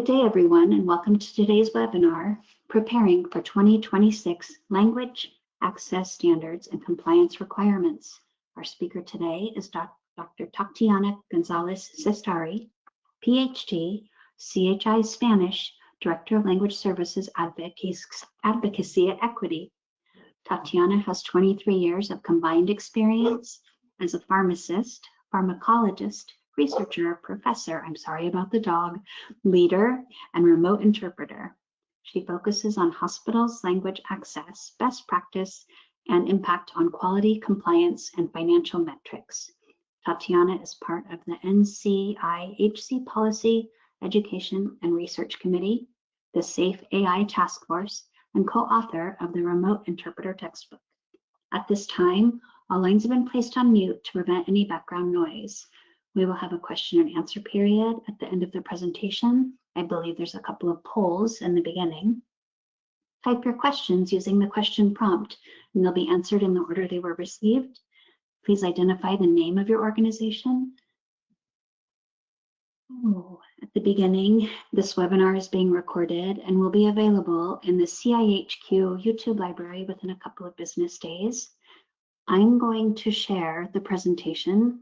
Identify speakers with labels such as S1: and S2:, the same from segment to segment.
S1: day, everyone, and welcome to today's webinar, Preparing for 2026 Language Access Standards and Compliance Requirements. Our speaker today is Dr. Tatiana Gonzalez-Sestari, PhD, CHI Spanish, Director of Language Services Advocacy at Equity. Tatiana has 23 years of combined experience as a pharmacist, pharmacologist, researcher, professor, I'm sorry about the dog, leader, and remote interpreter. She focuses on hospitals' language access, best practice, and impact on quality, compliance, and financial metrics. Tatiana is part of the CIHQ Policy, Education, and Research Committee, the SAFE AI Task Force, and co-author of the Remote Interpreter Textbook. At this time, all lines have been placed on mute to prevent any background noise. We will have a question and answer period at the end of the presentation. I believe there's a couple of polls in the beginning. Type your questions using the question prompt, and they'll be answered in the order they were received. Please identify the name of your organization. At the beginning, this webinar is being recorded and will be available in the CIHQ YouTube library within a couple of business days. I'm going to share the presentation.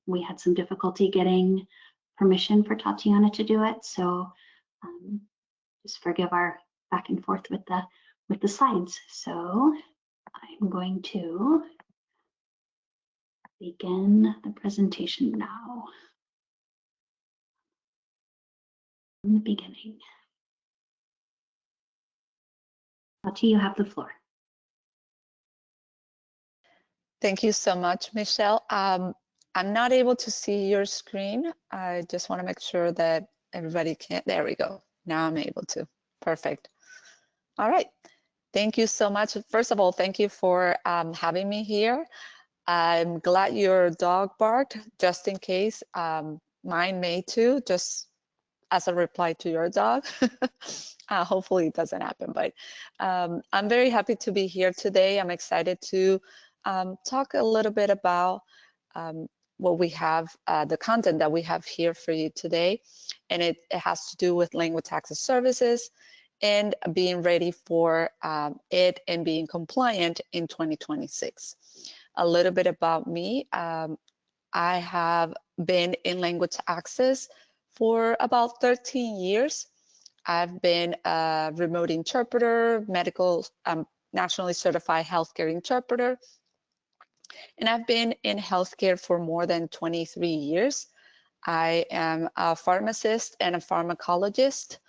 S1: We had some difficulty getting permission for Tatiana to do it, so just forgive our back and forth with the slides. So I'm going to begin the presentation now. In the beginning. Tati, you have the floor.
S2: Thank you so much, Michelle. I'm not able to see your screen. I just want to make sure that everybody can. There we go. Now I'm able to. Perfect. All right. Thank you so much. First of all, thank you for having me here. I'm glad your dog barked, just in case. Mine may too, just as a reply to your dog. Hopefully it doesn't happen, but I'm very happy to be here today. I'm excited to talk a little bit about what we have, the content that we have here for you today. And it has to do with language access services and being ready for it and being compliant in 2026. A little bit about me. I have been in language access for about 13 years. I've been a remote interpreter, medical, nationally certified healthcare interpreter, and I've been in healthcare for more than 23 years. I am a pharmacist and a pharmacologist,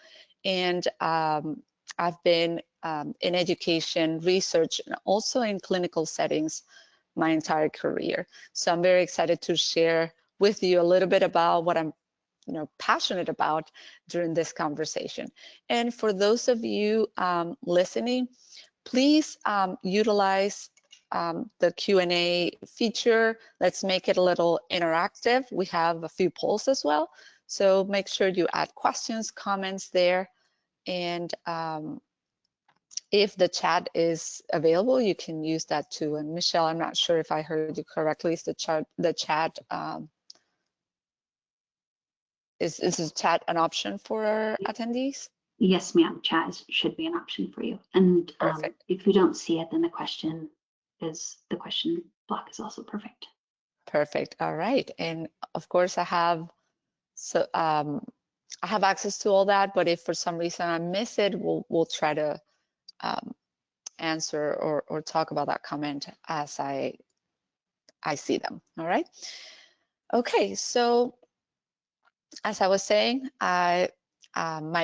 S2: and I've been in education, research, and also in clinical settings my entire career. So I'm very excited to share with you a little bit about what I'm passionate about during this conversation. And for those of you listening, please utilize the Q&A feature. Let's make it a little interactive. We have a few polls as well. So make sure you add questions, comments there. And if the chat is available, you can use that too. And Michelle, I'm not sure if I heard you correctly. Is the chat is the chat an option for our attendees?
S1: Yes, ma'am. Chat should be an option for you. And if you don't see it, then the question block is also perfect.
S2: Perfect. All right. And of course, I have access to all that. But if for some reason I miss it, we'll try to answer or talk about that comment as I see them. All right. Okay. So as I was saying, my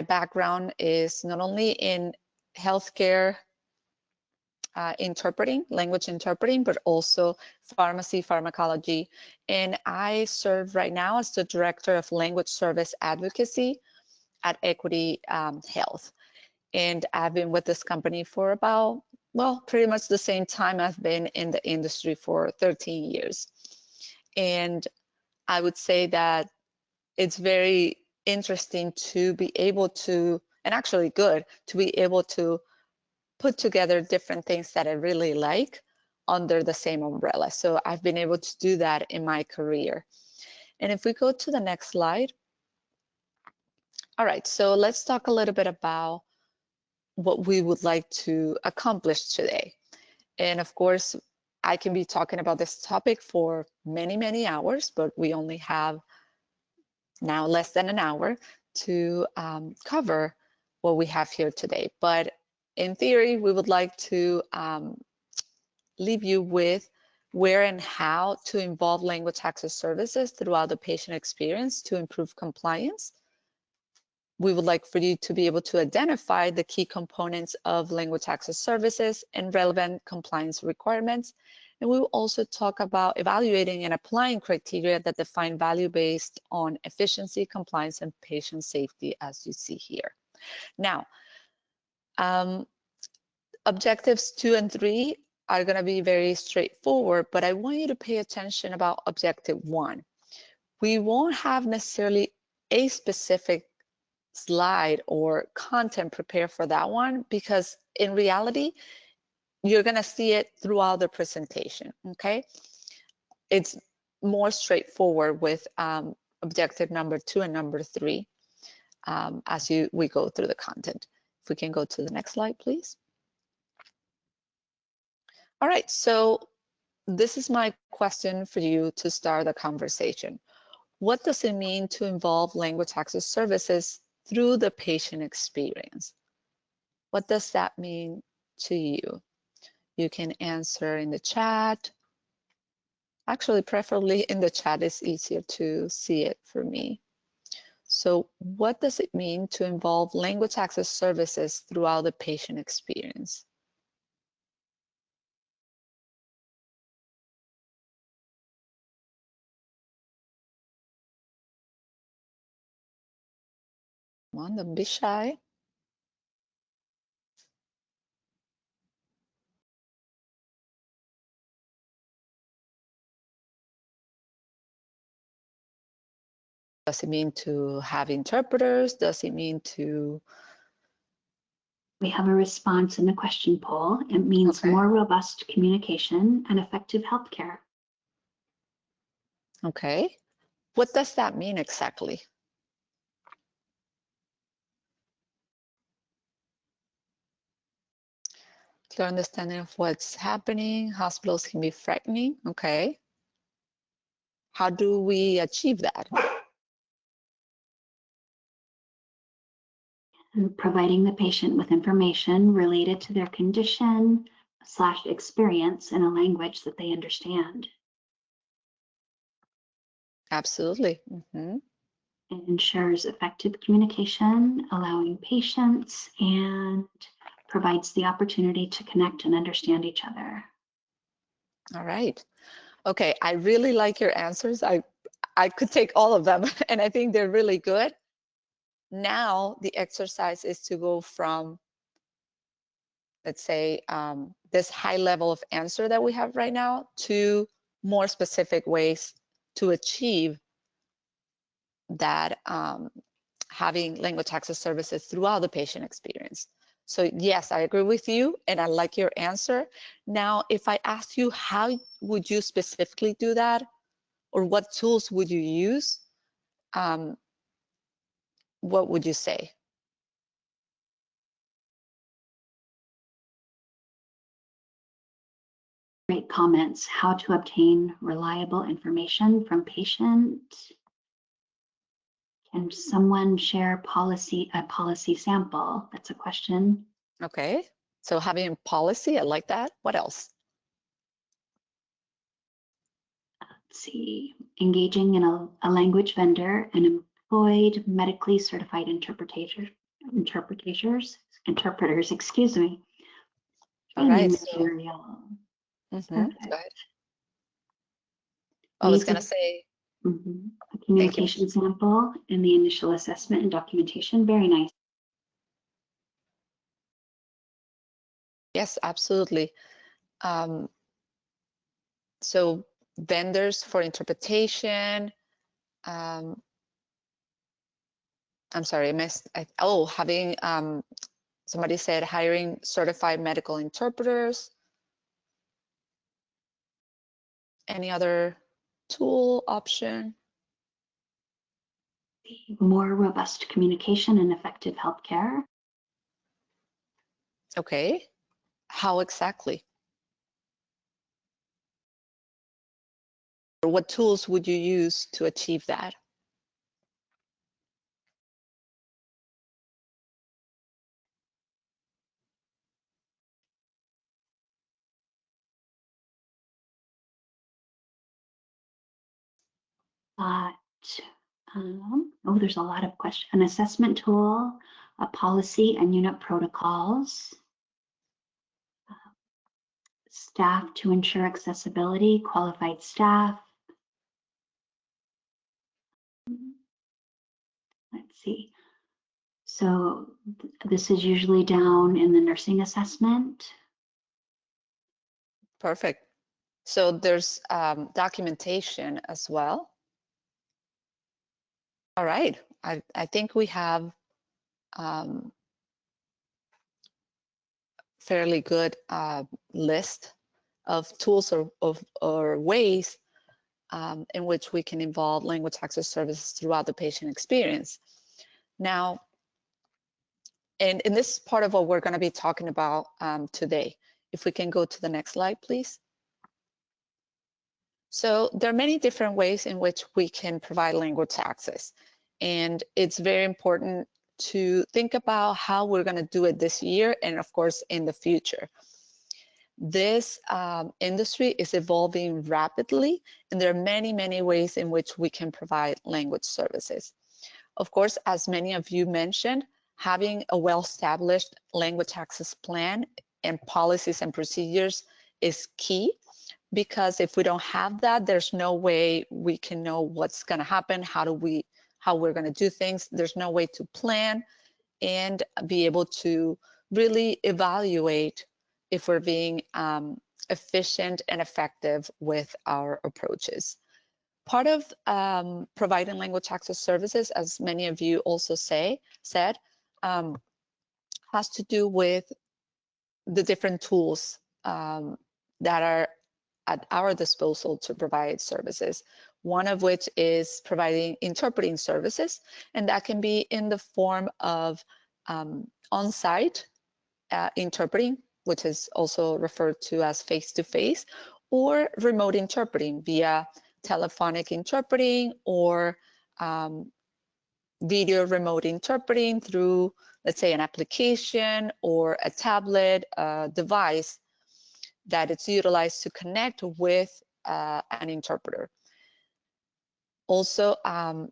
S2: background is not only in healthcare interpreting, language interpreting, but also pharmacy, pharmacology. And I serve right now as the Director of Language Service Advocacy at Equity Health. And I've been with this company for about, well, pretty much the same time. I've been in the industry for 13 years. And I would say that it's very interesting to be able to, and actually good, to be able to put together different things that I really like under the same umbrella. So I've been able to do that in my career. And if we go to the next slide, All right, so let's talk a little bit about what we would like to accomplish today. And of course, I can be talking about this topic for many, many hours, but we only have now less than an hour to cover what we have here today. But in theory, we would like to leave you with where and how to involve language access services throughout the patient experience to improve compliance. We would like for you to be able to identify the key components of language access services and relevant compliance requirements. And we will also talk about evaluating and applying criteria that define value based on efficiency, compliance, and patient safety, as you see here. Now, objectives 2 and 3 are going to be very straightforward, but I want you to pay attention about objective 1. We won't have necessarily a specific slide or content prepared for that one, because in reality, you're going to see it throughout the presentation, okay? It's more straightforward with objective number 2 and number 3 as we go through the content. If we can go to the next slide, please. All right, so this is my question for you to start the conversation. What does it mean to involve language access services through the patient experience? What does that mean to you? You can answer in the chat. Actually, preferably in the chat is easier to see it for me. So what does it mean to involve language access services throughout the patient experience? Come on, don't be shy. Does it mean to have interpreters? Does it mean to...
S1: We have a response in the question poll. It means more robust communication and effective healthcare.
S2: Okay. What does that mean exactly? Clear understanding of what's happening. Hospitals can be frightening. Okay. How do we achieve that?
S1: And providing the patient with information related to their condition / experience in a language that they understand.
S2: Absolutely. Mm-hmm.
S1: It ensures effective communication, allowing patients, and provides the opportunity to connect and understand each other.
S2: All right. Okay, I really like your answers. I could take all of them and I think they're really good. Now the exercise is to go from, let's say, this high level of answer that we have right now to more specific ways to achieve that, having language access services throughout the patient experience. So yes, I agree with you and I like your answer. Now, if I asked you, how would you specifically do that? Or what tools would you use? What would you say?
S1: Great comments. How to obtain reliable information from patient. Can someone share a policy sample? That's a question.
S2: Okay, so having policy, I like that. What else?
S1: Let's see, engaging in a language vendor and employed medically certified interpreters, excuse me.
S2: All right.
S1: Material.
S2: Go ahead. I was going to say.
S1: A communication sample and the initial assessment and documentation. Very nice.
S2: Yes, absolutely. So vendors for interpretation. I'm sorry, I missed. Having, somebody said hiring certified medical interpreters. Any other tool option?
S1: More robust communication and effective healthcare.
S2: Okay, how exactly? Or what tools would you use to achieve that?
S1: There's a lot of questions. An assessment tool, a policy and unit protocols, staff to ensure accessibility, qualified staff. Let's see. So this is usually down in the nursing assessment.
S2: Perfect. So there's documentation as well. All right, I think we have fairly good list of tools or ways in which we can involve language access services throughout the patient experience. Now, and in this part of what we're going to be talking about today, if we can go to the next slide, please. So there are many different ways in which we can provide language access, and it's very important to think about how we're going to do it this year and of course in the future. This industry is evolving rapidly, and there are many ways in which we can provide language services. Of course, as many of you mentioned, having a well-established language access plan and policies and procedures is key, because if we don't have that, there's no way we can know what's going to happen, how we're going to do things. There's no way to plan and be able to really evaluate if we're being efficient and effective with our approaches. Part of providing language access services, as many of you also said, has to do with the different tools that are at our disposal to provide services. One of which is providing interpreting services, and that can be in the form of on-site interpreting, which is also referred to as face-to-face, or remote interpreting via telephonic interpreting or video remote interpreting through, let's say, an application or a tablet device that it's utilized to connect with an interpreter. Also,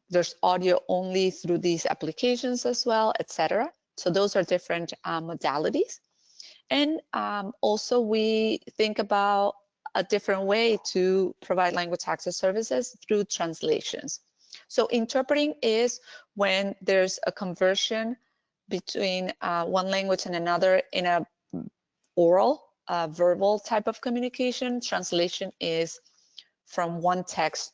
S2: there's audio only through these applications as well, etc. So those are different modalities. And also we think about a different way to provide language access services through translations. So interpreting is when there's a conversion between one language and another in a oral, verbal type of communication. Translation is from one text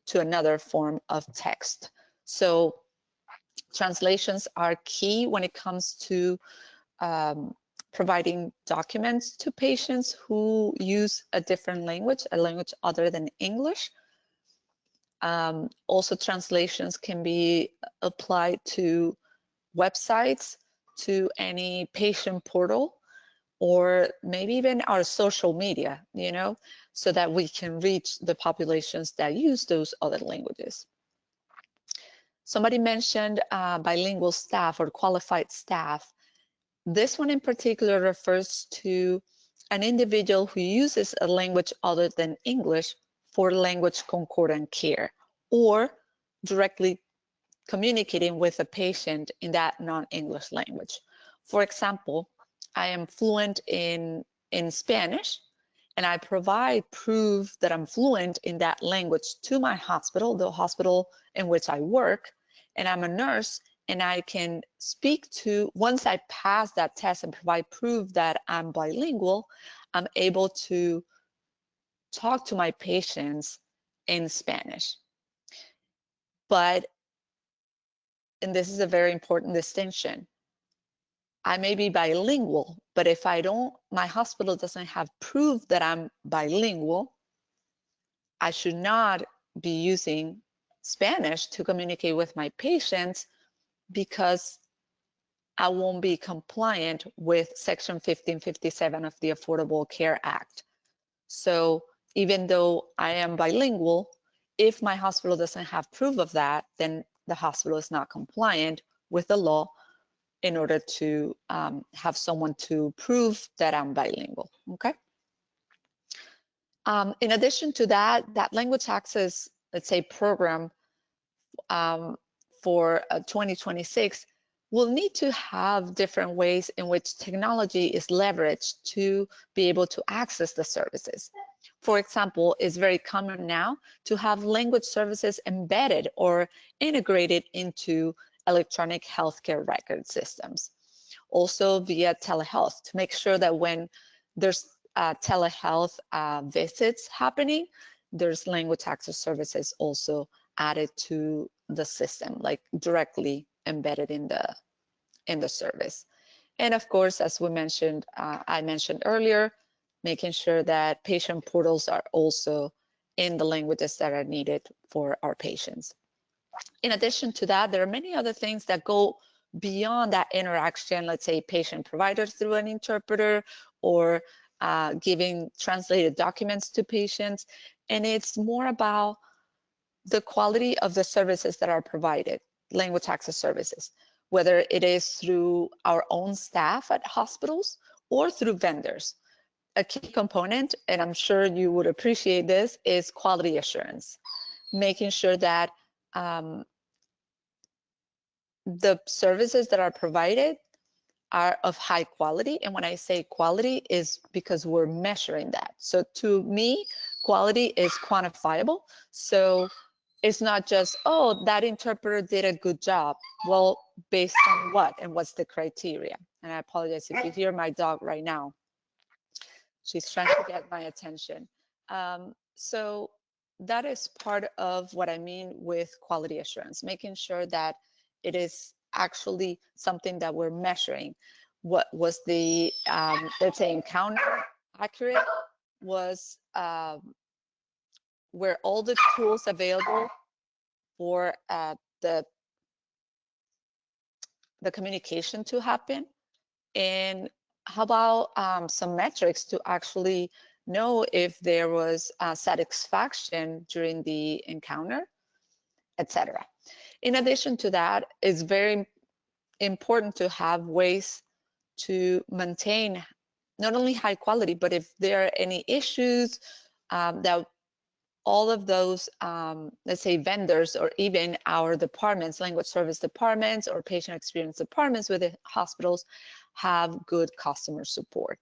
S2: to another form of text. So translations are key when it comes to providing documents to patients who use a different language, a language other than English. Also, translations can be applied to websites, to any patient portal, or maybe even our social media, you know, so that we can reach the populations that use those other languages. Somebody mentioned bilingual staff or qualified staff. This one in particular refers to an individual who uses a language other than English for language concordant care, or directly communicating with a patient in that non-English language. For example, I am fluent in Spanish, and I provide proof that I'm fluent in that language to my hospital, the hospital in which I work, and I'm a nurse, and I can speak to, once I pass that test and provide proof that I'm bilingual, I'm able to talk to my patients in Spanish. But, and this is a very important distinction, I may be bilingual, but if my hospital doesn't have proof that I'm bilingual, I should not be using Spanish to communicate with my patients because I won't be compliant with Section 1557 of the Affordable Care Act. So even though I am bilingual, if my hospital doesn't have proof of that, then the hospital is not compliant with the law in order to have someone to prove that I'm bilingual, okay? In addition to that, that language access, let's say, program for 2026 will need to have different ways in which technology is leveraged to be able to access the services. For example, it's very common now to have language services embedded or integrated into electronic healthcare record systems. Also via telehealth, to make sure that when there's telehealth visits happening, there's language access services also added to the system, like directly embedded in the service. And of course, as we mentioned, I mentioned earlier, making sure that patient portals are also in the languages that are needed for our patients. In addition to that, there are many other things that go beyond that interaction, let's say patient provider through an interpreter or giving translated documents to patients. And it's more about the quality of the services that are provided, language access services, whether it is through our own staff at hospitals or through vendors. A key component, and I'm sure you would appreciate this, is quality assurance, making sure that the services that are provided are of high quality. And when I say quality, is because we're measuring that. So to me, quality is quantifiable. So it's not just, oh, that interpreter did a good job. Well, based on what and what's the criteria? And I apologize if you hear my dog right now. She's trying to get my attention. So that is part of what I mean with quality assurance, making sure that it is actually something that we're measuring. What was the, let's say, encounter accurate? Was were all the tools available for the communication to happen? And how about some metrics to actually know if there was satisfaction during the encounter, etc. In addition to that, it's very important to have ways to maintain not only high quality, but if there are any issues that all of those, let's say, vendors or even our departments, language service departments or patient experience departments with the hospitals have good customer support.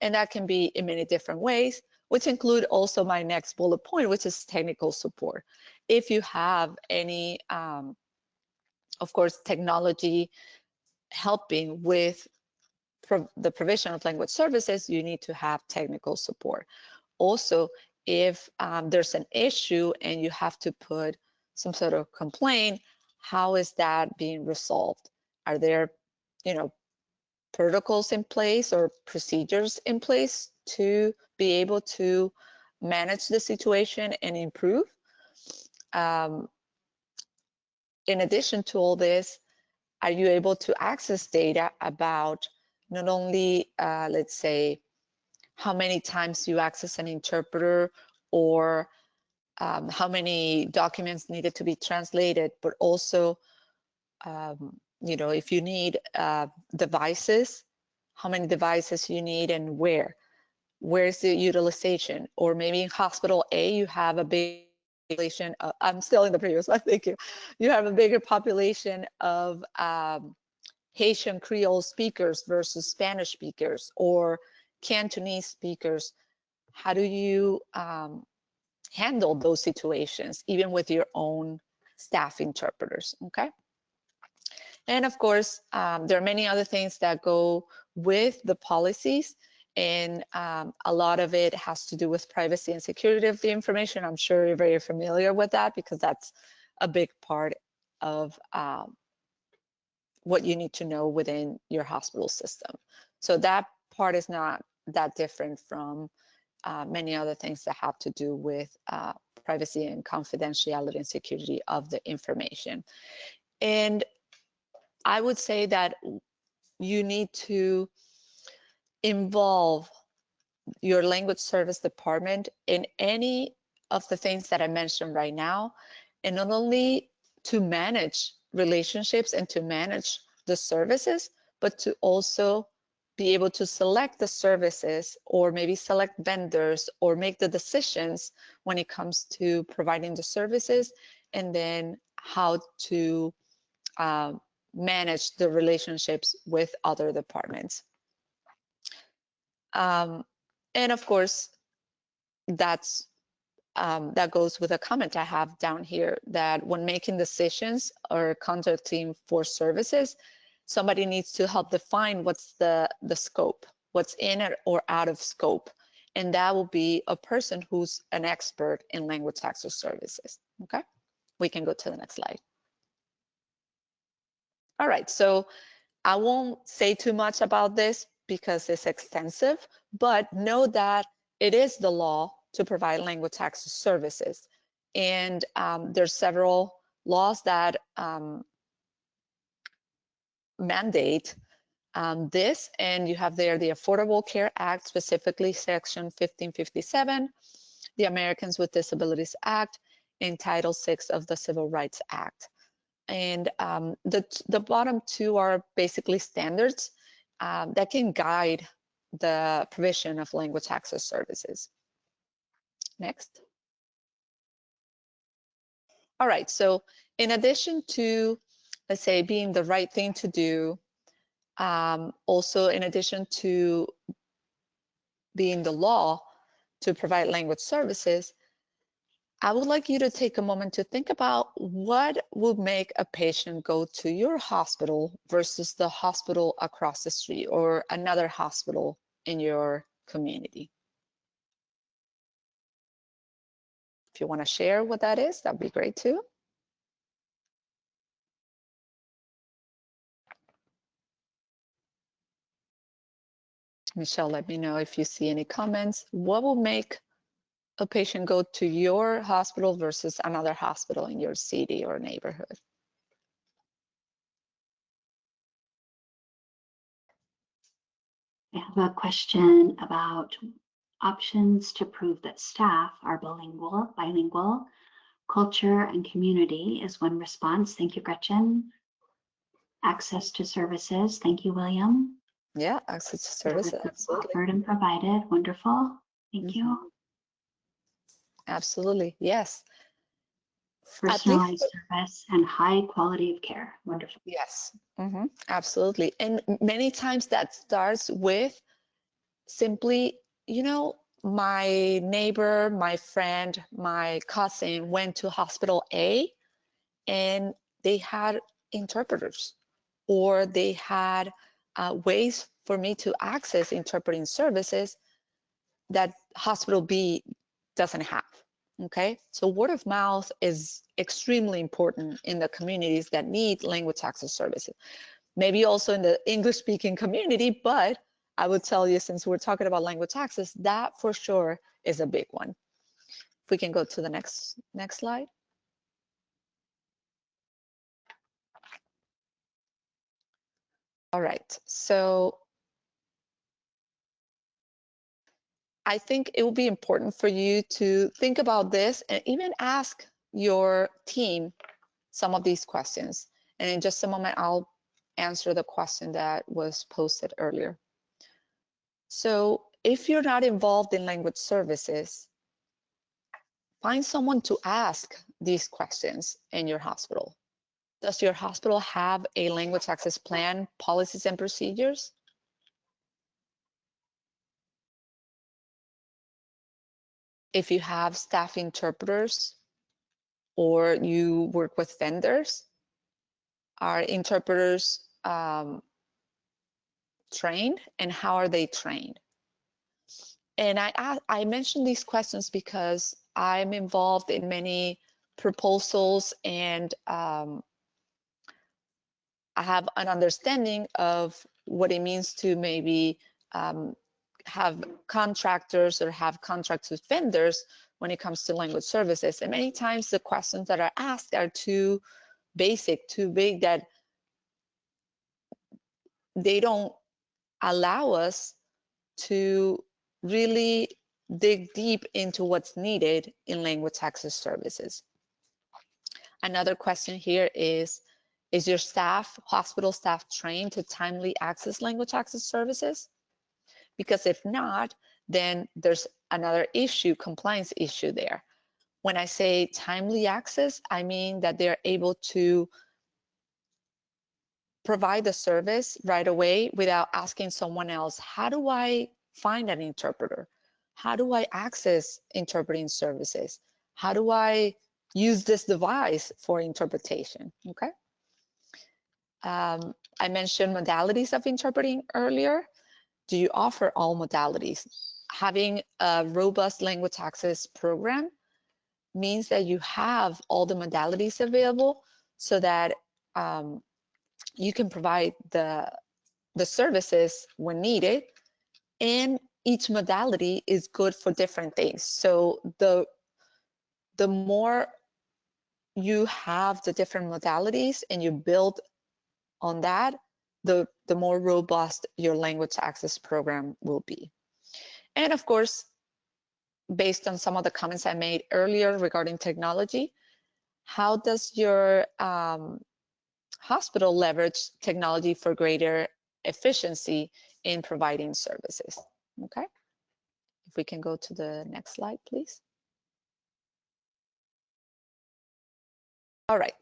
S2: And that can be in many different ways, which include also my next bullet point, which is technical support. If you have any, of course, technology helping with the provision of language services, you need to have technical support. Also, if there's an issue and you have to put some sort of complaint, how is that being resolved? Are there, protocols in place or procedures in place to be able to manage the situation and improve? In addition to all this, are you able to access data about not only, let's say, how many times you access an interpreter or how many documents needed to be translated, but also, if you need devices, how many devices you need and where's the utilization? Or maybe in hospital A, you have a big population, I'm still in the previous one, thank you. You have a bigger population of Haitian Creole speakers versus Spanish speakers or Cantonese speakers. How do you handle those situations, even with your own staff interpreters, okay? And of course, there are many other things that go with the policies, and a lot of it has to do with privacy and security of the information. I'm sure you're very familiar with that because that's a big part of what you need to know within your hospital system. So that part is not that different from many other things that have to do with privacy and confidentiality and security of the information. And I would say that you need to involve your language service department in any of the things that I mentioned right now, and not only to manage relationships and to manage the services, but to also be able to select the services or maybe select vendors or make the decisions when it comes to providing the services, and then how to manage the relationships with other departments. And of course, that goes with a comment I have down here, that when making decisions or contracting for services, somebody needs to help define what's the scope, what's in it or out of scope. And that will be a person who's an expert in language access services. Okay, we can go to the next slide. All right, so I won't say too much about this because it's extensive, but know that it is the law to provide language access services. And there's several laws that mandate this, and you have there the Affordable Care Act, specifically Section 1557, the Americans with Disabilities Act, and Title VI of the Civil Rights Act. And the bottom two are basically standards that can guide the provision of language access services. Next. All right, so in addition to, let's say, being the right thing to do, also in addition to being the law to provide language services, I would like you to take a moment to think about what would make a patient go to your hospital versus the hospital across the street or another hospital in your community. If you want to share what that is, that'd be great too. Michelle, let me know if you see any comments. What will make a patient go to your hospital versus another hospital in your city or neighborhood?
S1: I have a question about options to prove that staff are bilingual. Culture and community is one response. Thank you, Gretchen. Access to services. Thank you, William.
S2: Yeah, access to services, absolutely.
S1: Offered and provided. Wonderful. Thank you.
S2: Absolutely, yes.
S1: Personalized service and high quality of care. Wonderful.
S2: Yes, absolutely. And many times that starts with simply, you know, my neighbor, my friend, my cousin went to hospital A and they had interpreters, or they had ways for me to access interpreting services that hospital B doesn't have. Okay, so word of mouth is extremely important in the communities that need language access services. Maybe also in the English-speaking community, but I would tell you, since we're talking about language access, that for sure is a big one. If we can go to the next slide. All right, so I think it will be important for you to think about this and even ask your team some of these questions. And in just a moment, I'll answer the question that was posted earlier. So if you're not involved in language services, find someone to ask these questions in your hospital. Does your hospital have a language access plan, policies, and procedures? If you have staff interpreters or you work with vendors, are interpreters trained, and how are they trained? And I mention these questions because I'm involved in many proposals, and I have an understanding of what it means to maybe have contractors or have contracts with vendors when it comes to language services. And many times the questions that are asked are too basic, too big, that they don't allow us to really dig deep into what's needed in language access services. Another question here is your staff, hospital staff, trained to timely access language access services? Because if not, then there's another issue, compliance issue there. When I say timely access, I mean that they're able to provide the service right away without asking someone else, how do I find an interpreter? How do I access interpreting services? How do I use this device for interpretation? Okay. I mentioned modalities of interpreting earlier. Do you offer all modalities? Having a robust language access program means that you have all the modalities available so that you can provide the services when needed, and each modality is good for different things. So the more you have the different modalities and you build on that, the more robust your language access program will be. And of course, based on some of the comments I made earlier regarding technology, how does your hospital leverage technology for greater efficiency in providing services? Okay, if we can go to the next slide, please. All right.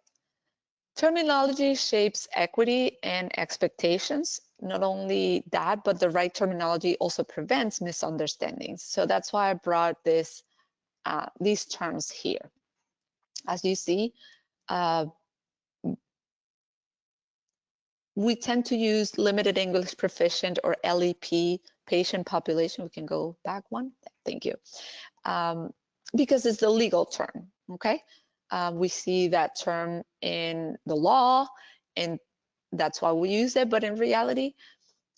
S2: Terminology shapes equity and expectations. Not only that, but the right terminology also prevents misunderstandings. So that's why I brought these terms here. As you see, we tend to use limited English proficient or LEP patient population. We can go back one. Thank you. Because it's the legal term, okay? We see that term in the law, and that's why we use it. But in reality,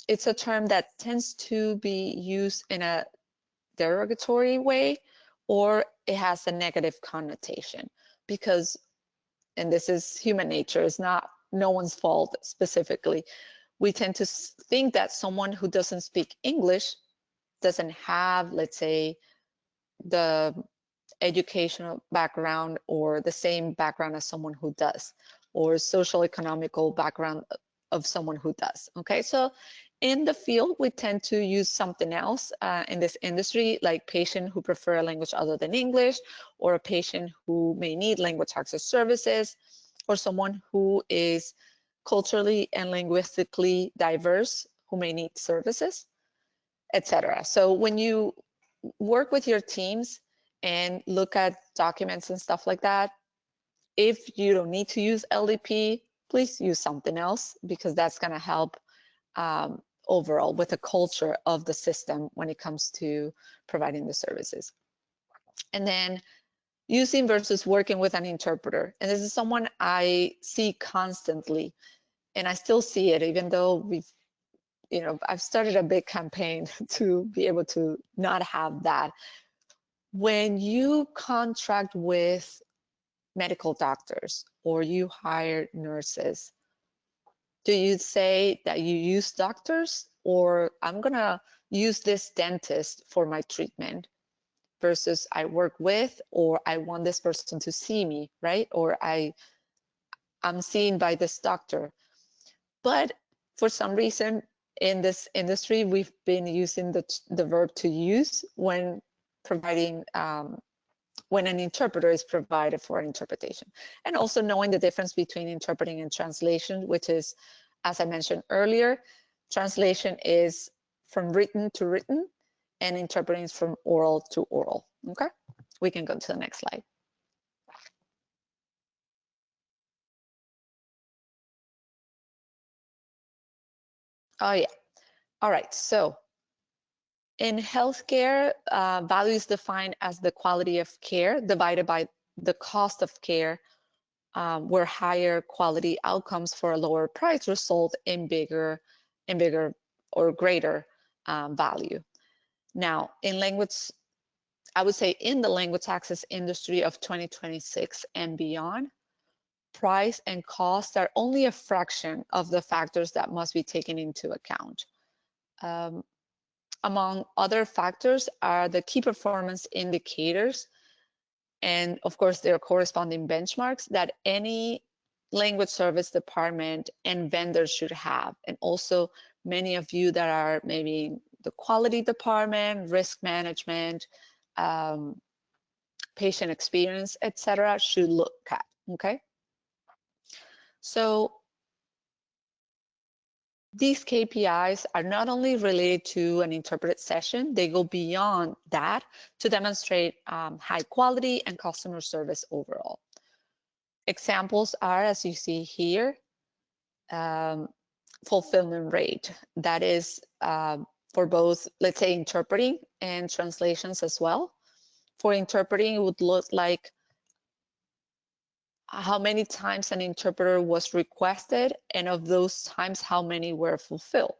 S2: it's a term that tends to be used in a derogatory way, or it has a negative connotation because, and this is human nature, it's not no one's fault specifically. We tend to think that someone who doesn't speak English doesn't have, let's say, the educational background or the same background as someone who does, or social economical background of someone who does. Okay, so in the field, we tend to use something else in this industry, like patient who prefer a language other than English, or a patient who may need language access services, or someone who is culturally and linguistically diverse who may need services, etc. So when you work with your teams and look at documents and stuff like that, if you don't need to use LDP, please use something else, because that's going to help overall with the culture of the system when it comes to providing the services. And then using versus working with an interpreter. And this is someone I see constantly, and I still see it, even though I've started a big campaign to be able to not have that. When you contract with medical doctors or you hire nurses, do you say that you use doctors, or I'm gonna use this dentist for my treatment, versus I work with, or I want this person to see me, right? Or I'm seen by this doctor. But for some reason in this industry, we've been using the verb to use when providing, when an interpreter is provided for an interpretation. And also knowing the difference between interpreting and translation, which is, as I mentioned earlier, translation is from written to written, and interpreting is from oral to oral. Okay, we can go to the next slide. Oh yeah, all right, so in healthcare, value is defined as the quality of care divided by the cost of care, where higher quality outcomes for a lower price result in bigger or greater value. Now, in language I would say in the language access industry of 2026 and beyond, price and cost are only a fraction of the factors that must be taken into account. Among other factors are the key performance indicators and of course their corresponding benchmarks that any language service department and vendors should have. And also many of you that are maybe in the quality department, risk management, patient experience, etc., should look at, okay? So these KPIs are not only related to an interpreted session, they go beyond that to demonstrate high quality and customer service overall. Examples are, as you see here, fulfillment rate. That is for both, let's say, interpreting and translations as well. For interpreting, it would look like how many times an interpreter was requested, and of those times, how many were fulfilled.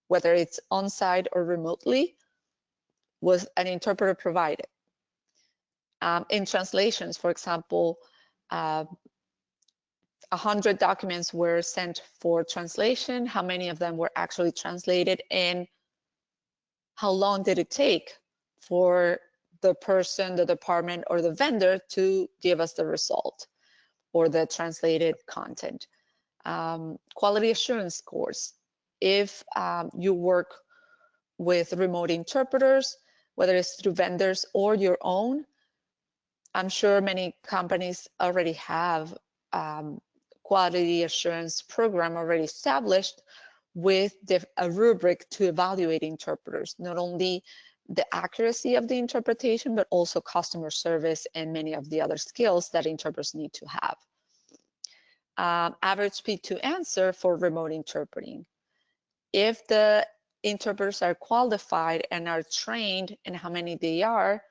S2: Whether it's on-site or remotely, was an interpreter provided. In translations, for example, 100 documents were sent for translation, how many of them were actually translated, and how long did it take for the person, the department, or the vendor to give us the result or the translated content. Quality assurance scores. If you work with remote interpreters, whether it's through vendors or your own, I'm sure many companies already have quality assurance program already established with a rubric to evaluate interpreters, not only the accuracy of the interpretation, but also customer service and many of the other skills that interpreters need to have. Average speed to answer for remote interpreting. If the interpreters are qualified and are trained, and how many they are,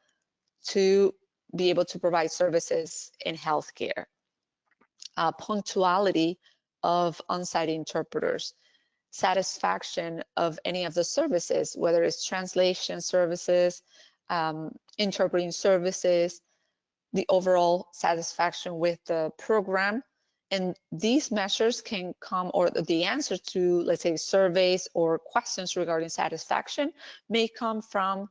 S2: to be able to provide services in healthcare. Punctuality of on-site interpreters. Satisfaction of any of the services, whether it's translation services, interpreting services, the overall satisfaction with the program. And these measures can come, or the answer to, let's say, surveys or questions regarding satisfaction may come from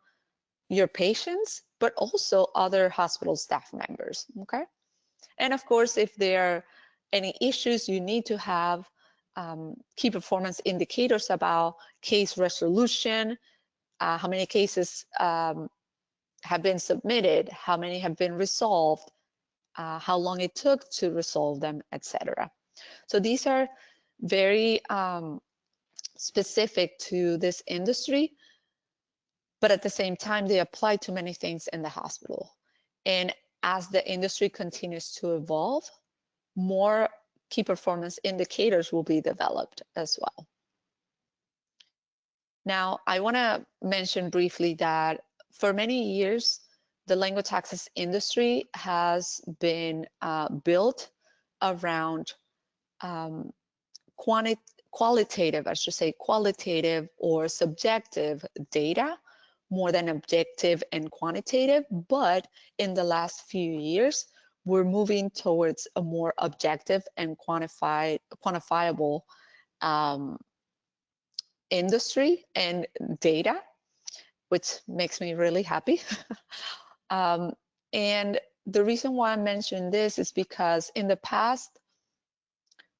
S2: your patients, but also other hospital staff members, okay? And of course, if there are any issues, you need to have key performance indicators about case resolution, how many cases have been submitted, how many have been resolved, how long it took to resolve them, etc. So these are very specific to this industry, but at the same time, they apply to many things in the hospital. And as the industry continues to evolve, more key performance indicators will be developed as well. Now, I want to mention briefly that for many years, the language access industry has been built around qualitative, I should say, qualitative or subjective data more than objective and quantitative. But in the last few years, we're moving towards a more objective and quantifiable industry and data, which makes me really happy. And the reason why I mention this is because in the past,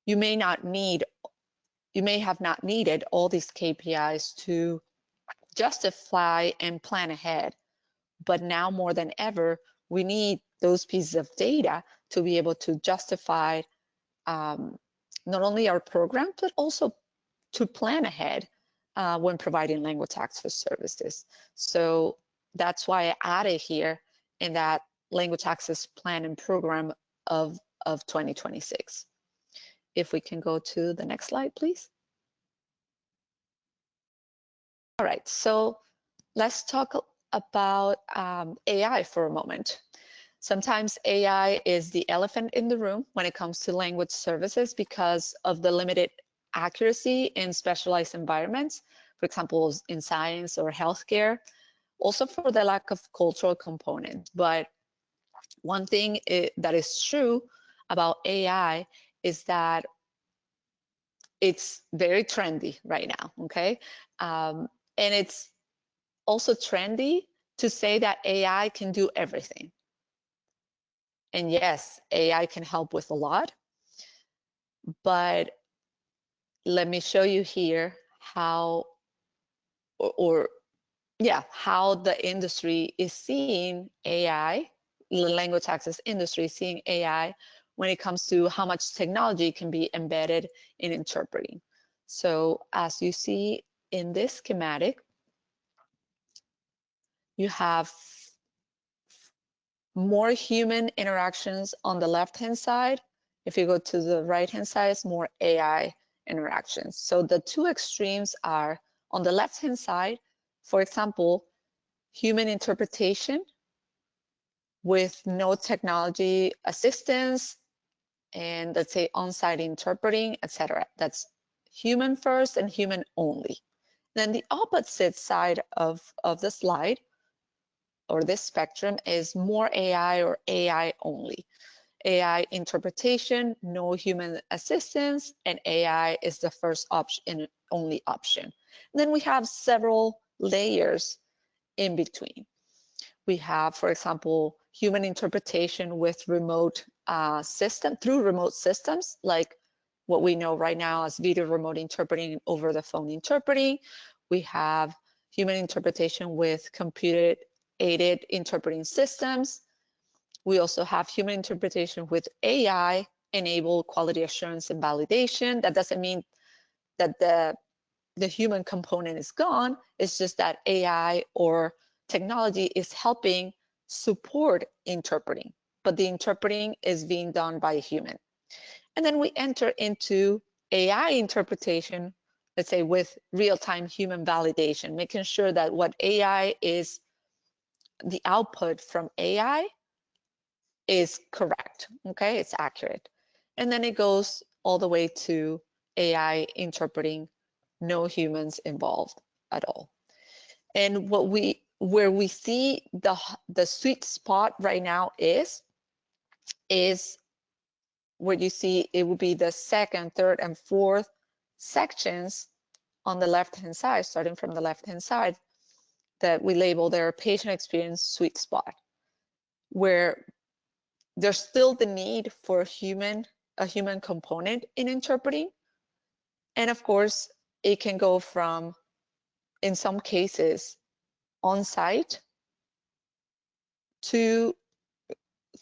S2: you may have not needed all these KPIs to justify and plan ahead. But now more than ever, we need those pieces of data to be able to justify not only our program, but also to plan ahead when providing language access services. So that's why I added here in that language access plan and program of 2026. If we can go to the next slide, please. All right, so let's talk about AI for a moment. Sometimes AI is the elephant in the room when it comes to language services because of the limited accuracy in specialized environments, for example, in science or healthcare, also for the lack of cultural component. But one thing that is true about AI is that it's very trendy right now, okay? And it's also trendy to say that AI can do everything. And yes, AI can help with a lot, but let me show you here how, how the industry is seeing AI, the language access industry is seeing AI when it comes to how much technology can be embedded in interpreting. So as you see in this schematic, you have more human interactions on the left-hand side. If you go to the right-hand side, it's more AI interactions. So the two extremes are on the left-hand side, for example, human interpretation with no technology assistance and let's say on-site interpreting, etc. That's human first and human only. Then the opposite side of the slide or this spectrum is more AI or AI only. AI interpretation, no human assistance, and AI is the first option and only option. Then we have several layers in between. We have, for example, human interpretation with remote through remote systems, like what we know right now as video remote interpreting and over the phone interpreting. We have human interpretation with computer-aided interpreting systems. We also have human interpretation with AI-enabled quality assurance and validation. That doesn't mean that the human component is gone. It's just that AI or technology is helping support interpreting, but the interpreting is being done by a human. And then we enter into AI interpretation, let's say with real-time human validation, making sure that what AI is, the output from AI is correct, okay? It's accurate. And then it goes all the way to AI interpreting, no humans involved at all. And where we see the sweet spot right now is where you see it would be the second, third, and fourth sections on the left-hand side, starting from the left-hand side, that we label their patient experience sweet spot, where there's still the need for a human component in interpreting. And of course, it can go from, in some cases, on-site to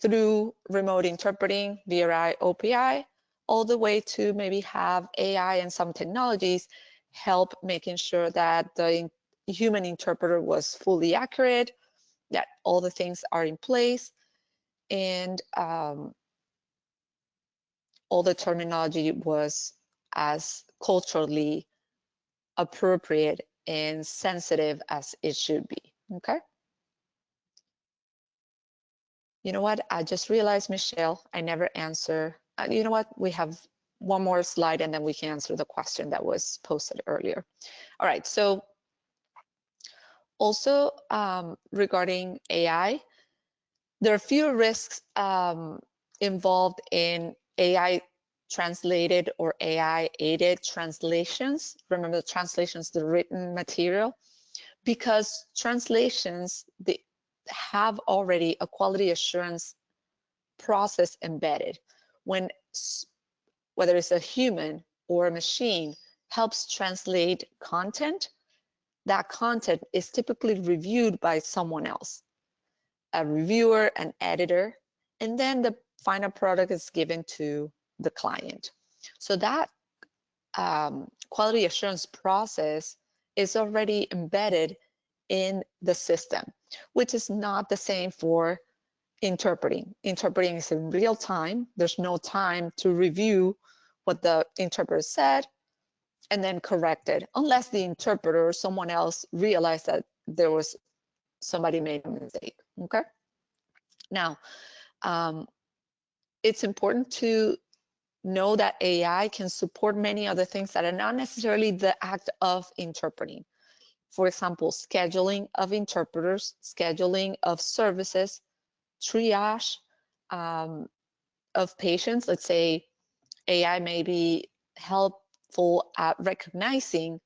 S2: through remote interpreting, VRI, OPI, all the way to maybe have AI and some technologies help making sure that the human interpreter was fully accurate, that all the things are in place, and all the terminology was as culturally appropriate and sensitive as it should be, okay? You know what, I just realized, Michelle, I never answer. You know what, we have one more slide and then we can answer the question that was posted earlier. All right, so also regarding AI, there are a few risks involved in AI translated or AI aided translations. Remember, the translations, the written material, because translations, they have already a quality assurance process embedded. When, whether it's a human or a machine helps translate content, that content is typically reviewed by someone else, a reviewer, an editor, and then the final product is given to the client. So that quality assurance process is already embedded in the system, which is not the same for interpreting. Interpreting is in real time. There's no time to review what the interpreter said and then correct it, unless the interpreter or someone else realized that there was somebody made a mistake, okay? Now, it's important to know that AI can support many other things that are not necessarily the act of interpreting. For example, scheduling of interpreters, scheduling of services, triage of patients. Let's say AI may be helpful at recognizing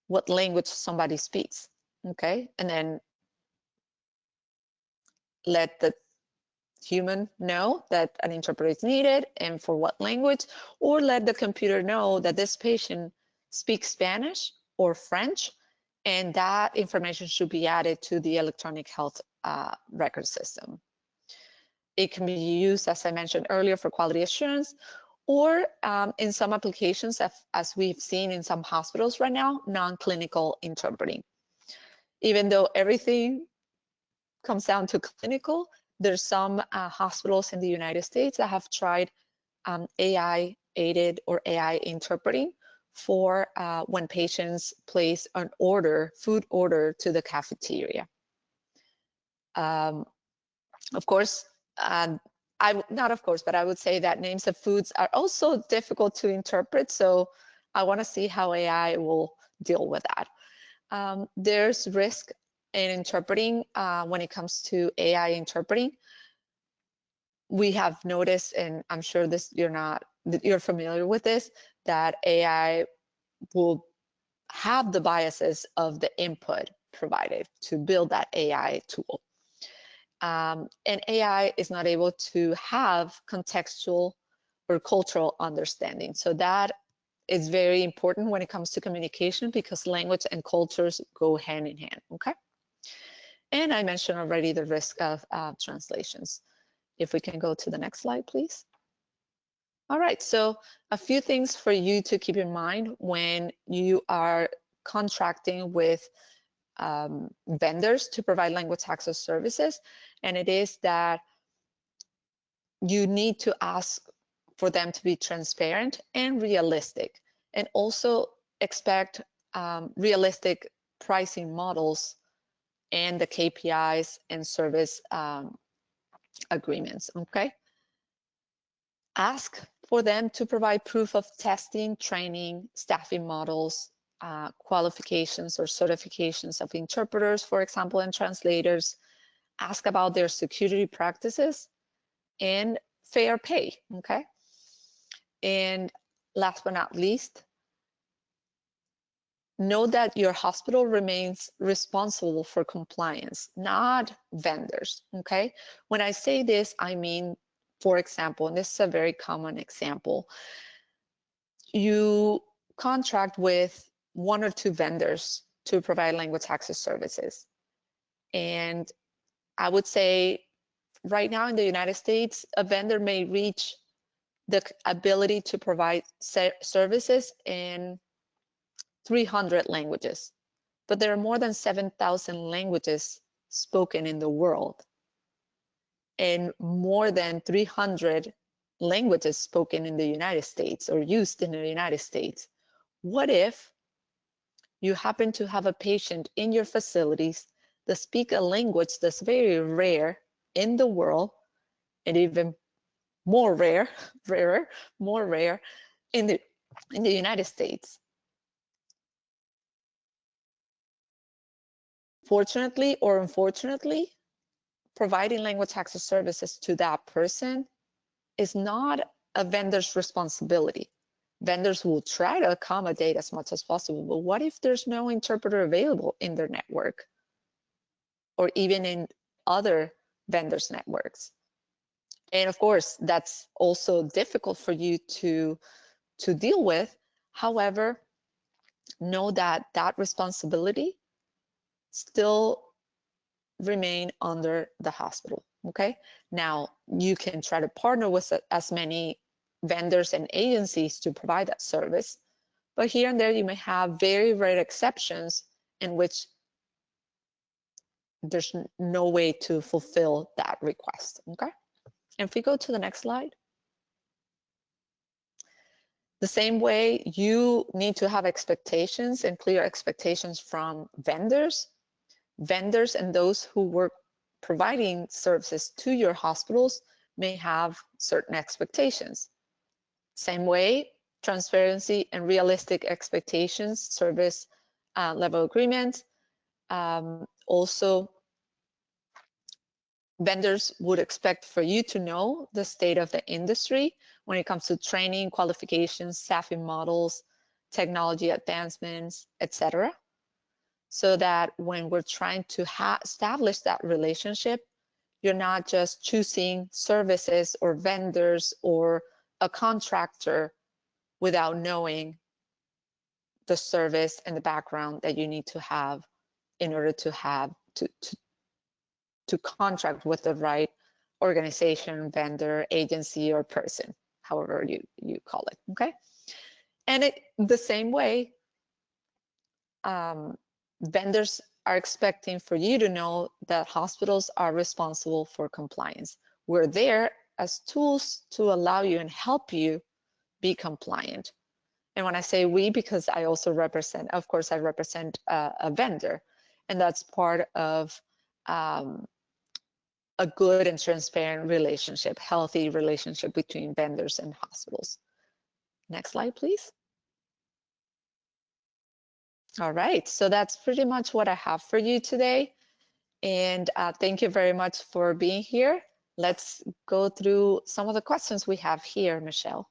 S2: what language somebody speaks, okay? And then let the human know that an interpreter is needed and for what language, or let the computer know that this patient speaks Spanish or French, and that information should be added to the electronic health record system. It can be used, as I mentioned earlier, for quality assurance, or in some applications, as we've seen in some hospitals right now, non-clinical interpreting. Even though everything comes down to clinical, there's some hospitals in the United States that have tried AI-aided or AI interpreting for when patients place an order, food order to the cafeteria. Of course, not of course, but I would say that names of foods are also difficult to interpret. So I want to see how AI will deal with that. There's risk in interpreting when it comes to AI interpreting. We have noticed, and I'm sure you're familiar with this, that AI will have the biases of the input provided to build that AI tool. And AI is not able to have contextual or cultural understanding. So that is very important when it comes to communication, because language and cultures go hand in hand, okay? And I mentioned already the risk of translations. If we can go to the next slide, please. All right, so a few things for you to keep in mind when you are contracting with vendors to provide language access services, and it is that you need to ask for them to be transparent and realistic, and also expect realistic pricing models and the KPIs and service agreements, okay? Ask for them to provide proof of testing, training, staffing models, qualifications or certifications of interpreters, for example, and translators. Ask about their security practices and fair pay, okay? And last but not least, know that your hospital remains responsible for compliance, not vendors, okay? When I say this, I mean, for example, and this is a very common example, you contract with 1 or 2 vendors to provide language access services. And I would say right now in the United States, a vendor may reach the ability to provide services in 300 languages, but there are more than 7,000 languages spoken in the world, and more than 300 languages spoken in the United States or used in the United States. What if you happen to have a patient in your facilities that speak a language that's very rare in the world, and even more rare, more rare in the United States? Fortunately or unfortunately, providing language access services to that person is not a vendor's responsibility. Vendors will try to accommodate as much as possible, but what if there's no interpreter available in their network or even in other vendors' networks? And of course, that's also difficult for you to deal with. However, know that that responsibility still remain under the hospital, okay? Now, you can try to partner with as many vendors and agencies to provide that service, but here and there you may have very rare exceptions in which there's no way to fulfill that request, okay? And if we go to the next slide. The same way, you need to have expectations and clear expectations from vendors and those who work providing services to your hospitals may have certain expectations. Same way, transparency and realistic expectations, service level agreement. Also, vendors would expect for you to know the state of the industry when it comes to training, qualifications, staffing models, technology advancements, etc. So that when we're trying to establish that relationship, you're not just choosing services or vendors or a contractor without knowing the service and the background that you need to have in order to have to contract with the right organization, vendor, agency, or person, however you call it, okay? And the same way, vendors are expecting for you to know that hospitals are responsible for compliance. We're there as tools to allow you and help you be compliant. And when I say we, because I also represent, of course, I represent a vendor, and that's part of a good and transparent relationship, healthy relationship between vendors and hospitals. Next slide, please. All right, so that's pretty much what I have for you today. And thank you very much for being here. Let's go through some of the questions we have here, Michelle.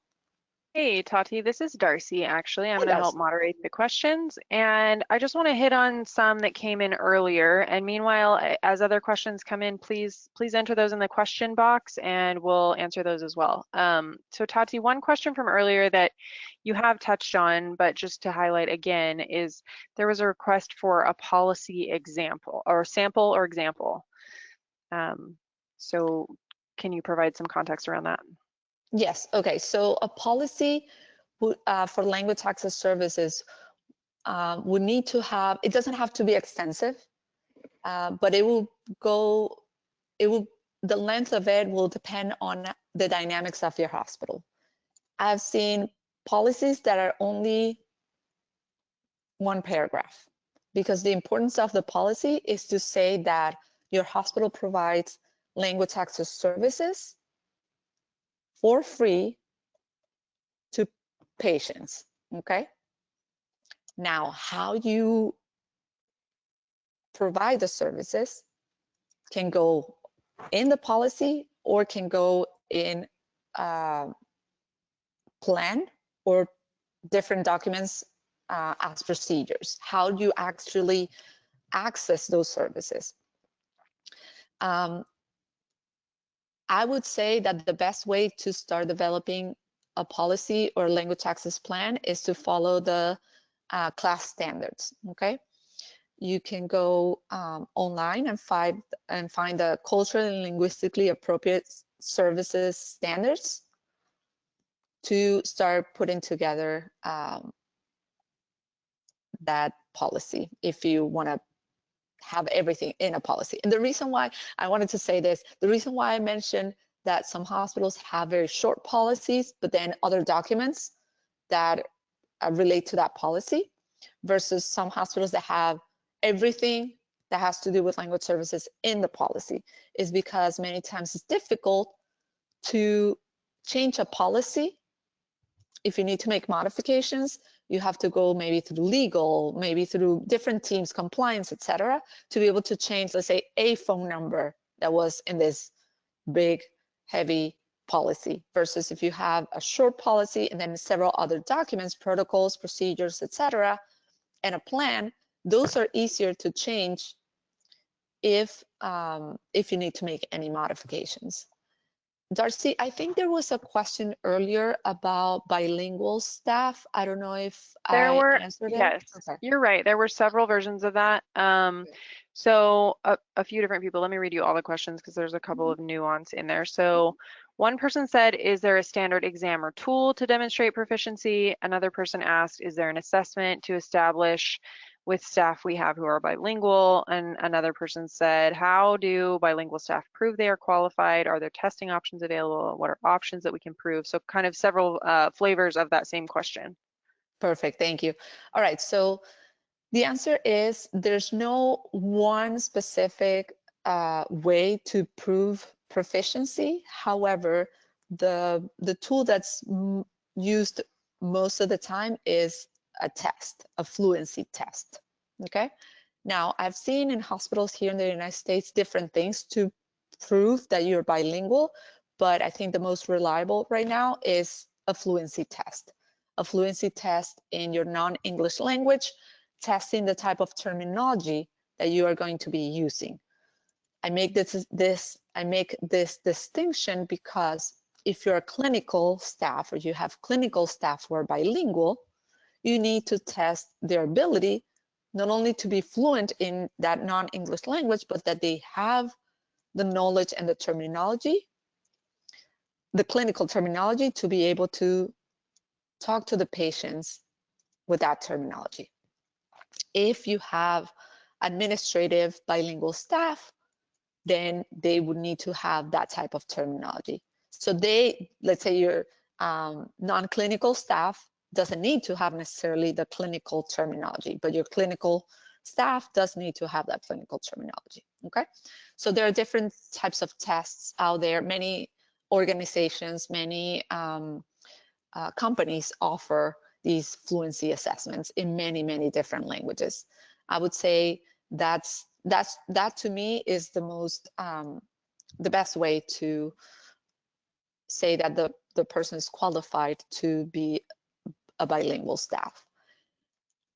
S3: Hey, Tati, this is Darcy, actually. I'm
S2: Hi,
S3: going to help
S2: Darcy.
S3: moderate the questions. And I just want to hit on some that came in earlier. And meanwhile, as other questions come in, please enter those in the question box and we'll answer those as well. So Tati, one question from earlier that you have touched on, but just to highlight again, is there was a request for a policy example or sample or example. So can you provide some context around that?
S2: Yes, okay, so a policy for language access services would need to have, it doesn't have to be extensive, but it will go, the length of it will depend on the dynamics of your hospital. I've seen policies that are only one paragraph, because the importance of the policy is to say that your hospital provides language access services for free to patients, okay? Now, how you provide the services can go in the policy or can go in plan or different documents as procedures. How do you actually access those services? I would say that the best way to start developing a policy or language access plan is to follow the class standards, okay? You can go online and find the culturally and linguistically appropriate services standards to start putting together that policy if you want to have everything in a policy. And the reason why I wanted to say this, the reason why I mentioned that some hospitals have very short policies, but then other documents that relate to that policy, versus some hospitals that have everything that has to do with language services in the policy, is because many times it's difficult to change a policy. If you need to make modifications, you have to go maybe through legal, maybe through different teams, compliance, etc., to be able to change, let's say, a phone number that was in this big, heavy policy, versus if you have a short policy and then several other documents, protocols, procedures, etc., and a plan, those are easier to change if you need to make any modifications. Darcy, I think there was a question earlier about bilingual staff. I don't know if I answered it.
S3: Yes, okay. You're right. There were several versions of that. So a few different people, let me read you all the questions because there's a couple of nuance in there. So one person said, is there a standard exam or tool to demonstrate proficiency? Another person asked, is there an assessment to establish with staff we have who are bilingual? And another person said, how do bilingual staff prove they are qualified? Are there testing options available? What are options that we can prove? So kind of several flavors of that same question.
S2: Perfect, thank you. All right, so the answer is there's no one specific way to prove proficiency. However, the tool that's used most of the time is a test, a fluency test, okay? Now, I've seen in hospitals here in the United States different things to prove that you're bilingual, but I think the most reliable right now is a fluency test. A fluency test in your non-English language, testing the type of terminology that you are going to be using. I make this distinction because if you're a clinical staff or you have clinical staff who are bilingual, you need to test their ability not only to be fluent in that non-English language, but that they have the knowledge and the terminology, the clinical terminology, to be able to talk to the patients with that terminology. If you have administrative bilingual staff, then they would need to have that type of terminology. So let's say your non-clinical staff doesn't need to have necessarily the clinical terminology, but your clinical staff does need to have that clinical terminology, okay? So there are different types of tests out there. Many organizations, many companies offer these fluency assessments in many, many different languages. I would say that to me is the best way to say that the person is qualified to be a bilingual staff.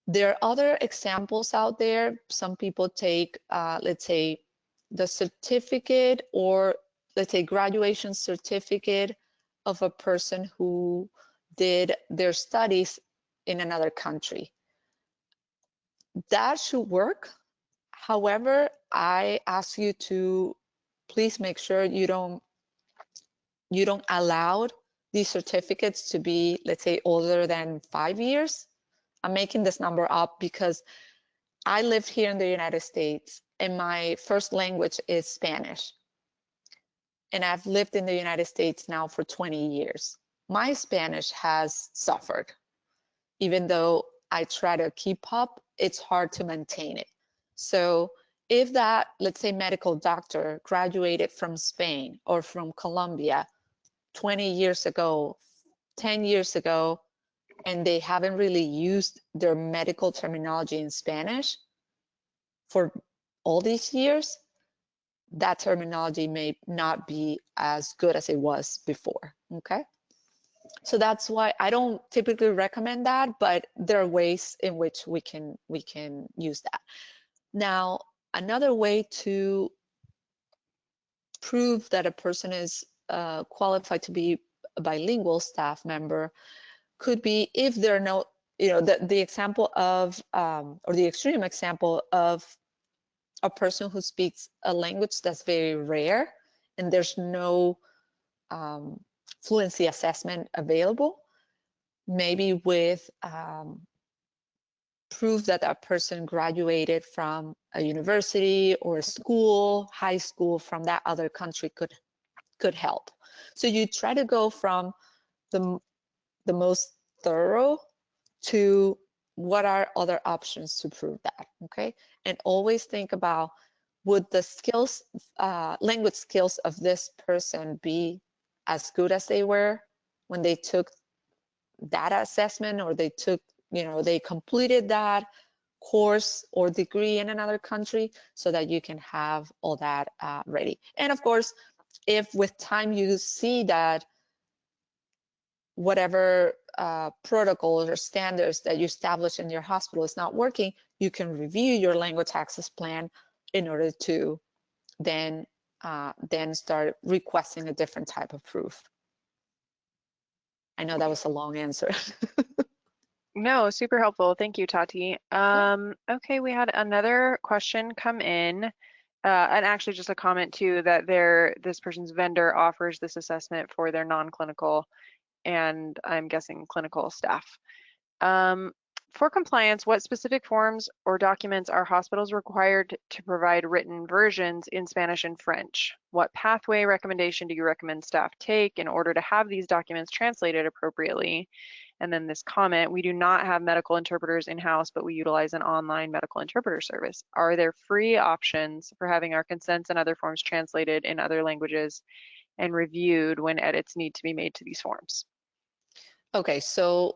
S2: There are other examples out there. Some people take, let's say, the certificate, or let's say graduation certificate of a person who did their studies in another country. That should work. However, I ask you to please make sure you don't allow these certificates to be, let's say, older than 5 years. I'm making this number up because I lived here in the United States and my first language is Spanish. And I've lived in the United States now for 20 years. My Spanish has suffered. Even though I try to keep up, it's hard to maintain it. So if that, let's say, medical doctor graduated from Spain or from Colombia 20 years ago, 10 years ago, and they haven't really used their medical terminology in Spanish for all these years, that terminology may not be as good as it was before, okay? So that's why I don't typically recommend that, but there are ways in which we can use that. Now, another way to prove that a person is qualified to be a bilingual staff member could be if there are no, the example of, or the extreme example of a person who speaks a language that's very rare and there's no fluency assessment available, maybe with proof that that person graduated from a university or a school, high school from that other country could help. So you try to go from the most thorough to what are other options to prove that, okay? And always think about, would the skills, language skills of this person be as good as they were when they took that assessment, or they took, they completed that course or degree in another country, so that you can have all that ready. And of course, if with time you see that whatever protocols or standards that you establish in your hospital is not working, you can review your language access plan in order to then start requesting a different type of proof. I know that was a long answer.
S3: No, super helpful. Thank you, Tati. Okay, we had another question come in, and actually just a comment too, that this person's vendor offers this assessment for their non-clinical, and I'm guessing clinical staff. For compliance, what specific forms or documents are hospitals required to provide written versions in Spanish and French? What pathway recommendation do you recommend staff take in order to have these documents translated appropriately? And then this comment, we do not have medical interpreters in-house, but we utilize an online medical interpreter service. Are there free options for having our consents and other forms translated in other languages and reviewed when edits need to be made to these forms?
S2: Okay, so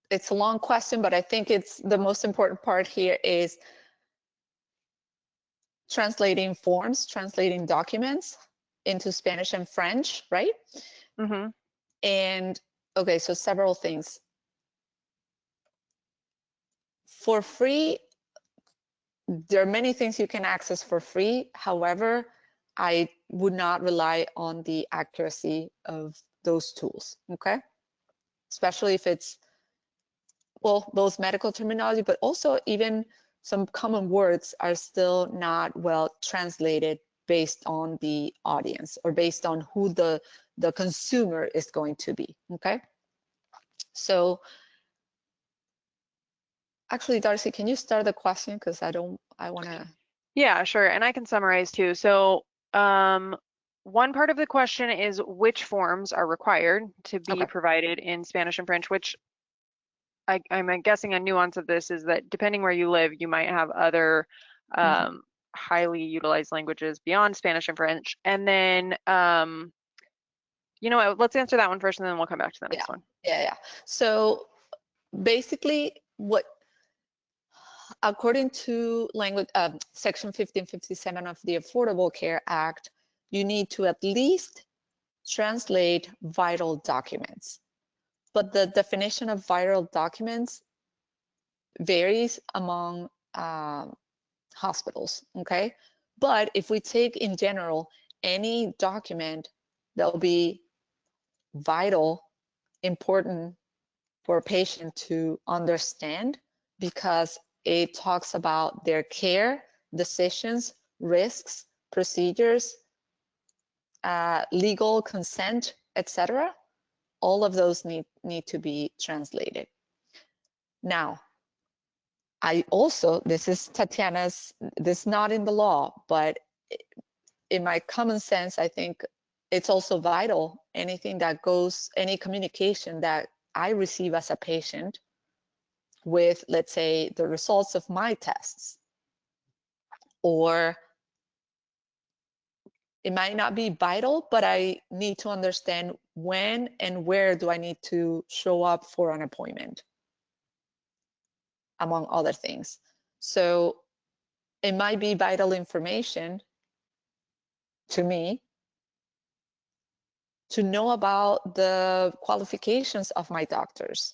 S2: it's a long question, but I think it's the most important part here is translating forms, translating documents into Spanish and French, right?
S3: Mm-hmm.
S2: And okay, so several things. For free, there are many things you can access for free. However, I would not rely on the accuracy of those tools, okay? Especially if it's, well, both medical terminology, but also even some common words are still not well translated based on the audience or based on who the consumer is going to be, okay? So actually, Darcy, can you start the question? Because I want to.
S3: Yeah, sure. And I can summarize too. So one part of the question is which forms are required to be
S2: Okay.
S3: provided in Spanish and French, which I'm guessing a nuance of this is that depending where you live, you might have other highly utilized languages beyond Spanish and French. And then, you know what, let's answer that one first and then we'll come back to the next one.
S2: Yeah. So basically according to language section 1557 of the Affordable Care Act, you need to at least translate vital documents. But the definition of vital documents varies among hospitals, okay? But if we take in general any document that will be vital, important for a patient to understand because it talks about their care, decisions, risks, procedures, legal consent, etc. All of those need to be translated. Now, I also, this is Tatiana's, this is not in the law, but in my common sense, I think it's also vital, anything that goes, any communication that I receive as a patient with, let's say, the results of my tests, or it might not be vital, but I need to understand when and where do I need to show up for an appointment, among other things. So it might be vital information to me to know about the qualifications of my doctors.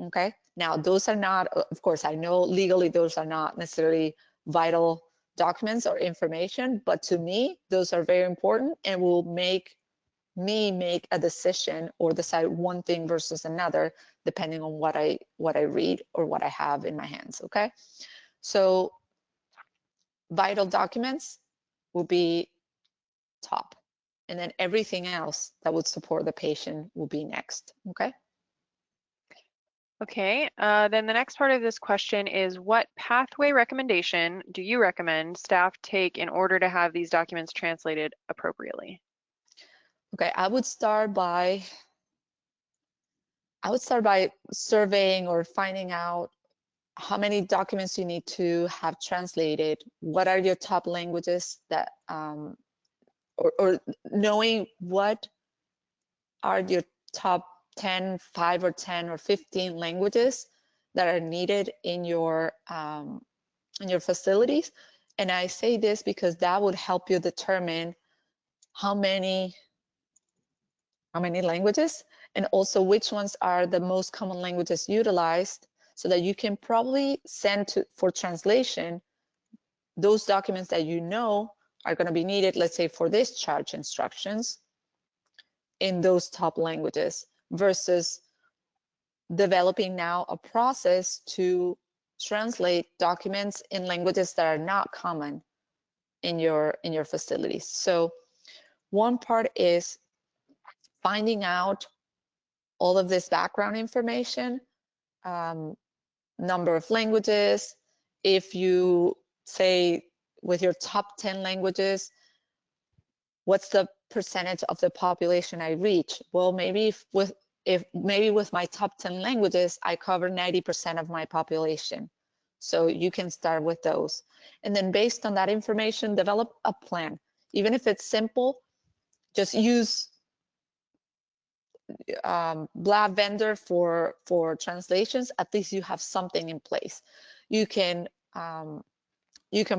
S2: Okay, now those are not, of course, I know legally those are not necessarily vital documents or information, but to me, those are very important and will make me make a decision or decide one thing versus another, depending on what I read or what I have in my hands, okay? So vital documents will be top, and then everything else that would support the patient will be next, okay?
S3: Okay, then the next part of this question is what pathway recommendation do you recommend staff take in order to have these documents translated appropriately?
S2: Okay, I would start by surveying or finding out how many documents you need to have translated, what are your top languages that, or knowing what are your top 10, 5 or 10 or 15 languages that are needed in your facilities. And I say this because that would help you determine how many languages, and also which ones are the most common languages utilized, so that you can probably send for translation those documents that you know are going to be needed, let's say for discharge instructions, in those top languages, versus developing now a process to translate documents in languages that are not common in your facilities. So one part is finding out all of this background information, number of languages. If you say with your top 10 languages, what's the percentage of the population I reach? Well, maybe maybe with my top 10 languages, I cover 90% of my population. So you can start with those. And then based on that information, develop a plan. Even if it's simple, just use blah vendor for translations, at least you have something in place. You can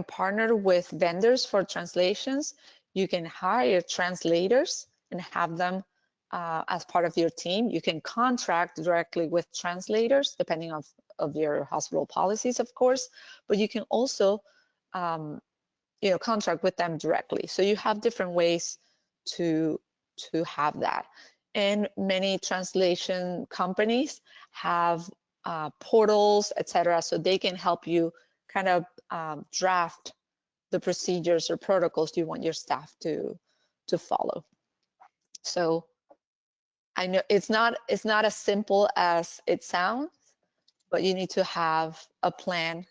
S2: partner with vendors for translations. You can hire translators and have them as part of your team. You can contract directly with translators, depending of your hospital policies, of course, but you can also contract with them directly. So you have different ways to have that. And many translation companies have portals, etc., so they can help you kind of draft the procedures or protocols you want your staff to follow. So I know it's not as simple as it sounds, but you need to have a plan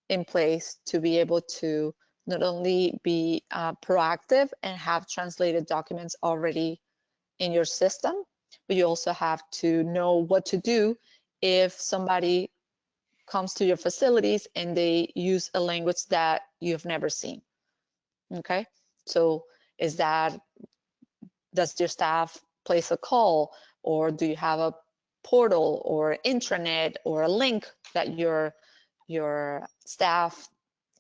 S2: in place to be able to not only be proactive and have translated documents already in your system, but you also have to know what to do if somebody comes to your facilities and they use a language that you've never seen. Okay, so does your staff place a call, or do you have a portal or intranet or a link that your staff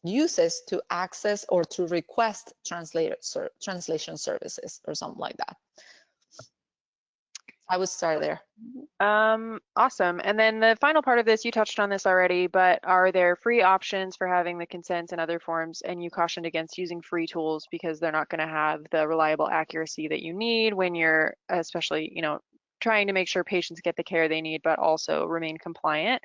S2: uses to access or to request translation services or something like that? I would start there.
S3: Awesome. And then the final part of this, you touched on this already, but are there free options for having the consents and other forms? And you cautioned against using free tools because they're not going to have the reliable accuracy that you need when you're, especially, trying to make sure patients get the care they need, but also remain compliant.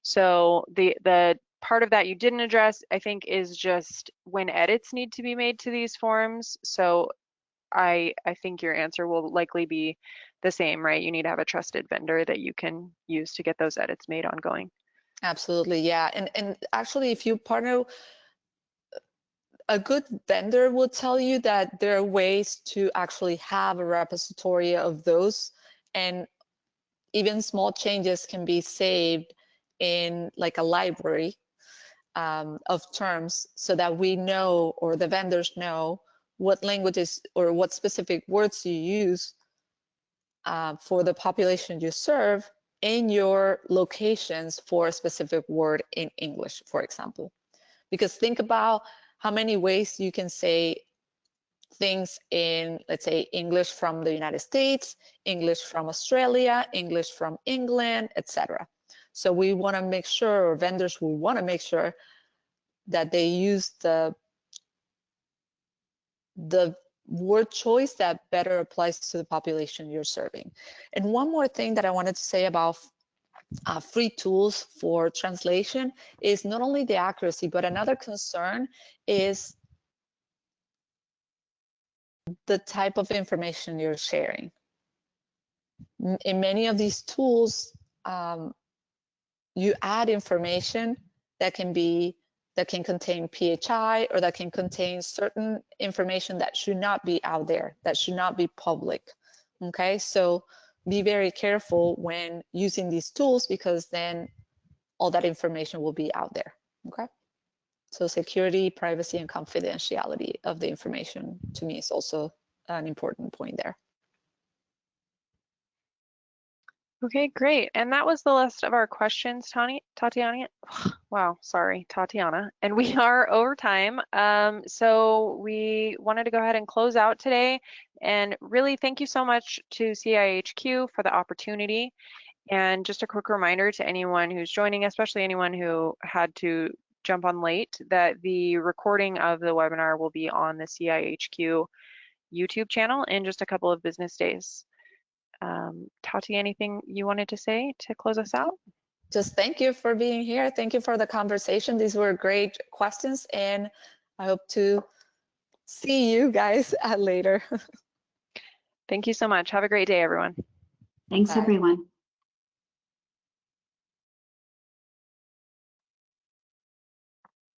S3: So the part of that you didn't address, I think, is just when edits need to be made to these forms. So I think your answer will likely be the same, right? You need to have a trusted vendor that you can use to get those edits made ongoing.
S2: Absolutely, yeah. And actually, if you partner, a good vendor will tell you that there are ways to actually have a repository of those, and even small changes can be saved in like a library of terms, so that we know, or the vendors know, what languages or what specific words you use for the population you serve in your locations for a specific word in English, for example. Because think about how many ways you can say things in, let's say, English from the United States, English from Australia, English from England, etc. So we want to make sure, or vendors will want to make sure, that they use the word choice that better applies to the population you're serving. And one more thing that I wanted to say about free tools for translation is not only the accuracy, but another concern is the type of information you're sharing. In many of these tools, you add information that can contain PHI, or that can contain certain information that should not be out there, that should not be public. Okay, so be very careful when using these tools, because then all that information will be out there. Okay, so security, privacy, and confidentiality of the information, to me, is also an important point there.
S3: Okay, great. And that was the list of our questions, Tatiana. Wow, sorry, Tatiana. And we are over time. So we wanted to go ahead and close out today. And really, thank you so much to CIHQ for the opportunity. And just a quick reminder to anyone who's joining, especially anyone who had to jump on late, that the recording of the webinar will be on the CIHQ YouTube channel in just a couple of business days. Tati, anything you wanted to say to close us out?
S2: Just thank you for being here. Thank you for the conversation. These were great questions, and I hope to see you guys later.
S3: Thank you so much. Have a great day, everyone.
S1: Thanks,
S2: Bye.
S1: everyone.